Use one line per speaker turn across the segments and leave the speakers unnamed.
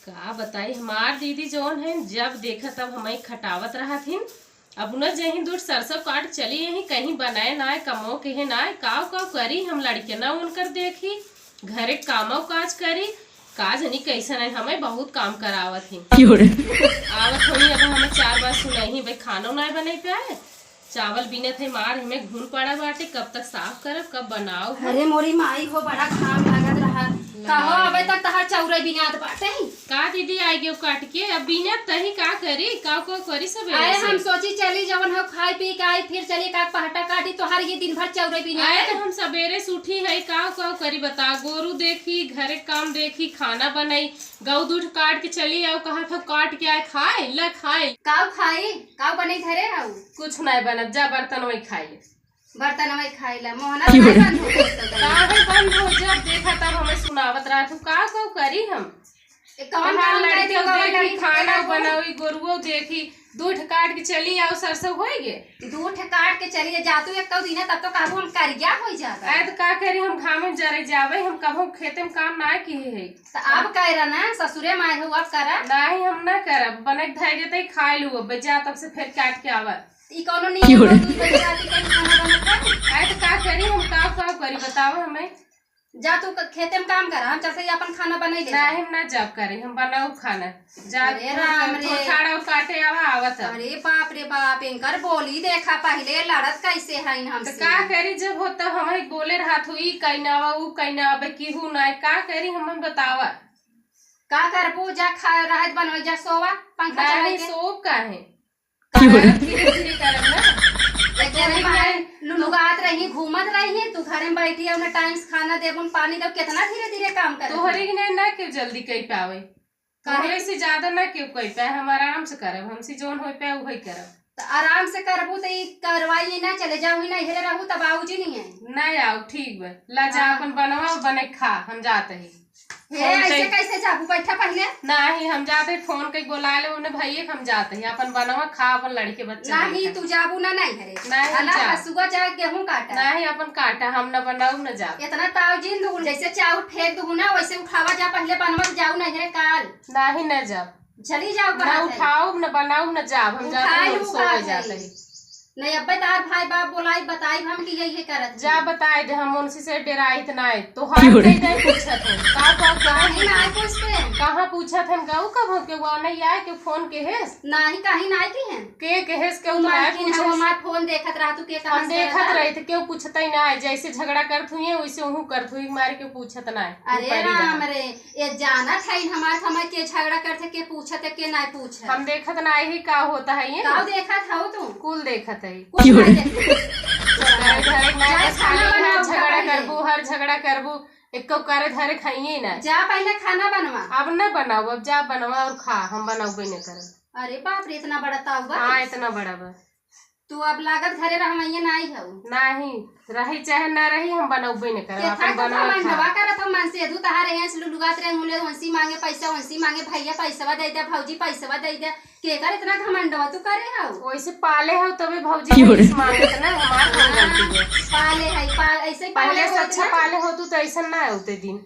का बताई हमार दीदी जौन है जब देखा तब हमें खटावत रहा थी। अब न जही दूर सरसों काट चली यही कहीं बनाए ना कमो के ना काव काव करी हम लड़के ना उनकर देखी घरे कामो काज करी काज नहीं कैसे नहीं हमें बहुत काम करावत ही आवत होनी। अब हमें 4 बार सुनही भाई खानो ना बने पाए चावल बिने थे मार हमें घून पड़ा बाटे कब तक साफ करब कब बनाओ।
अरे मोरी माई हो बड़ा खाम लागत रहा कहो अबे तक तहार चौरे बिनात बाटे
का दीदी आई गयो काट के अब बिना तही का करी का को करी सब
अरे हम सोची चली जवन हो खाई पी के आई फिर चली का पहटा काटी तोहार ये दिन भर चौरे बिना
आए तो हम सवेरे से उठी है का करी बता गोरू देखी घरे काम देखी खाना बनाई गऊ दूध काट के चली आओ कहा था काट के आए खाए ला खाए
काव खाई काव बने घरे आऊ
कुछ नहीं बनत जा बर्तन वही खाई
बर्तन में खाइला मोहना नहीं बंद हो
काहे बंद हो जब देखा तब हमें सुनावत रहा तू का करी हम
कौन काम
लड़के देखी खाना
बनाओ
बनाई गोरुओ देखी दूध काट के चली आओ सरसों होई गे
दूध काट के चलिए जातू एक तो दिन तब तो कहबो हम करिया हो जाता
ऐ तो का करी हम घाम में जरे जावे हम कभो खेते में काम ना की है
तो अब कह ना ससुरे माए हो अब करा
नहीं हम ना करब बने धै जते खाई लू बजा तब से फिर काट के आवत
ई कोनो नहीं हो दूध बजे राती के खाना बनत
ऐ तो का करी हम का करी बताओ हमें
जा तू खेते में काम कर हम जैसे अपन खाना बनाई दे
नहीं हम ना जब करे हम बनाऊ खाना जा
अरे राम रे
खाड़ा और काटे आवा आवत
अरे बाप रे बाप इनकर बोली देखा पहले लड़त कैसे है हम
तो का करी जब होता हमें बोले रहत हुई कहना ऊ कहना अब केहू ना का करी हमें बतावा
का करबू जा खा रहत बनवे जा सोवा पंखा चला
नहीं
के
सोप का है धीरे धीरे करब ना
लुगात रही घूमत रही तू घरे में बैठी है टाइम से खाना देबुन पानी दो कितना धीरे धीरे काम कर
तोहरे की नहीं ना क्यों जल्दी कई पावे तोहरे से ज्यादा ना क्यों कई पाए हम आराम से करब हमसे जोन हो पाए वही करब
तो आराम से करबू तो ई करवाई ना चले जाऊ ही ना हेरे रहू तब आऊजी नहीं है
नहीं आओ ठीक बा ला जा अपन बनवा बने खा हम जाते ही
हे ऐसे कैसे जाबू बैठा पहले
नहीं हम जाते फोन कई बोला ले उन्हें भैया हम जाते हैं अपन बनवा खा अपन लड़के बच्चे
नहीं तू जाबू ना नहीं हरे
नहीं
अल्लाह सुबह जा गेहूं काटा
नहीं अपन काटा हम न बनाऊ न जा
इतना तावजीन दू जैसे चाउ फेंक दू ना वैसे उठावा जा पहले बनवा जाऊ नहीं हरे काल
नहीं न जब
चली जाओ
ना उठाओ न बनाऊ न जाब हम जाते हैं सो जाते हैं
नहीं अब तार भाई बाप बोलाई बताई हम कि यही करत
जा बताए दे हम उनसे से डराई इतना है तो हां नहीं पूछत है का
नहीं ना पूछते
कहां पूछत है गाऊ कब हो के वो नहीं आए के फोन के है
नहीं कहीं ना की है
के है के उतार
पूछ हमार फोन देखत रहा तू के कहां
हम देखत रहे थे क्यों पूछत ही ना जैसे झगड़ा करत हुई वैसे उहु करत हुई मार के पूछत ना
अरे राम रे ये जाना था हमार समय के झगड़ा करते के पूछत के ना पूछ
हम देखत ना ही का होता है ये
का देखत हो तू
कुल देखत है
झगड़ा
करबू हर झगड़ा करबू एक करे धरे खाइए ना
जा पहले खाना बनवा
अब न बनाओ अब जा बनवा और खा हम बनाओगे नहीं कर
अरे बाप रे इतना बड़ा ताऊ
हाँ इतना बड़ा बा
तू अब लागत घरे रहमैया नहीं हो
नहीं रही चाहे ना रही हम बनाओगे नहीं कर अपन
बनवा करत हम मन से दू तहारे हैं लुगात रे मुले वंसी मांगे भैया पैसा दे दे भौजी पैसा दे दे के कर इतना घमंडवा तू करे हो
वैसे पाले हो तबे भौजी मांगत ना हमार
पाले है ऐसे
पहले से अच्छा पाले हो तू तो ऐसा ना होते दिन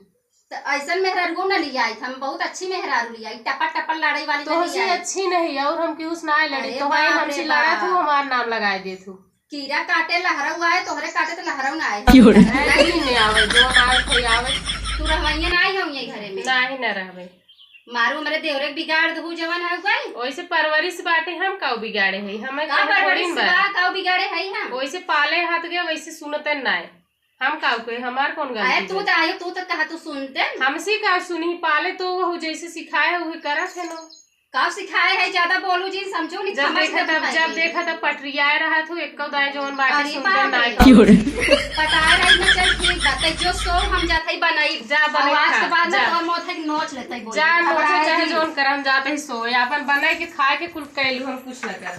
तो ऐसा मेहरारू न लिया हम बहुत अच्छी मेहरारू लिया टपा टपा लड़ाई वाली
तो अच्छी नहीं और हम क्यों ना लड़ी तो भाई हमसे लड़ा था हमारा नाम लगाए दे तू
कीड़ा काटे लहरा हुआ है तोहरे काटे तो लहरा ना आए
नहीं आवे जो आवे कोई आवे
तू रहमैया ना आई हो ये घरे में
नहीं ना रहबे
मारू हमरे देवरे बिगाड़ दहु जवान है गई
वैसे परवरिश बाटे हम काऊ बिगाड़े है हमें
का परवरिश बा काऊ बिगाड़े है हम
वैसे पाले हाथ गए वैसे सुनते ना हम काऊ के हमार कौन गलती
है तू तो आयो तू तो कहा तू सुनते
हमसे का सुनी पाले तो वो जैसे सिखाए है वही करत है ना
का सिखाए है ज्यादा बोलू जी समझो नहीं
जब देखा तब पटरिया रहा था एक दाएं जोन बाटे
सुनते
ना
पटाए रही ना चल ठीक बात जो सो हम जाते बनाई
जा
आवाज के बाद तो मोथ नोच लेते
जा नोच चाहे जोन कर हम जाते ही सो अपन बनाए के खाए के कुल कैलू हम कुछ ना कर